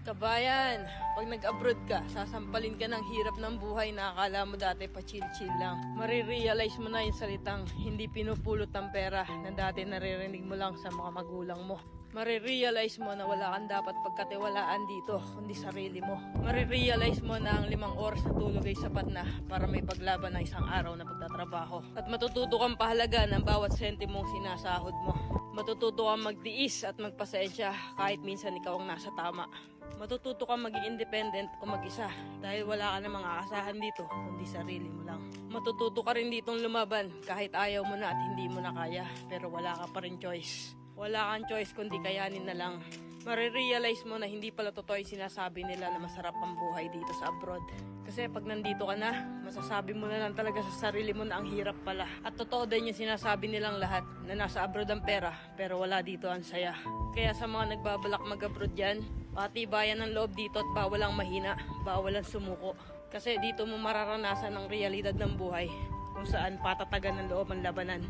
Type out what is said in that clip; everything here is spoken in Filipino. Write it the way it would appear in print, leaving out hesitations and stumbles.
Kabayan, pag nag-abroad ka, sasampalin ka ng hirap ng buhay na akala mo dati pa chill-chill lang. Marirealize mo na yung salitang hindi pinupulot ng pera na dati naririnig mo lang sa mga magulang mo. Marirealize mo na wala kang dapat pagkatiwalaan dito, kundi sarili mo. Marirealize mo na ang 5 oras na tulog ay sapat na para may paglaban ng isang araw na pagtatrabaho. At matututo kang pahalaga ng bawat sentimong sinasahod mo. Matututo kang magtiis at magpasensya kahit minsan ikaw ang nasa tama. Matututo kang maging independent o mag-isa dahil wala ka na mga aasahan dito kundi sarili mo lang. Matututo ka rin ditong lumaban kahit ayaw mo na at hindi mo na kaya pero wala ka pa rin choice. Wala kang choice kundi kayanin na lang. Marirealize mo na hindi pala totoo yung sinasabi nila na masarap ang buhay dito sa abroad. Kasi pag nandito ka na, masasabi mo na lang talaga sa sarili mo na ang hirap pala. At totoo din yung sinasabi nilang lahat na nasa abroad ang pera pero wala dito ang saya. Kaya sa mga nagbabalak mag-abroad dyan, patibayan ng loob dito at bawal ang mahina, bawal ang sumuko. Kasi dito mo mararanasan ang realidad ng buhay kung saan patatagan ng loob ang labanan.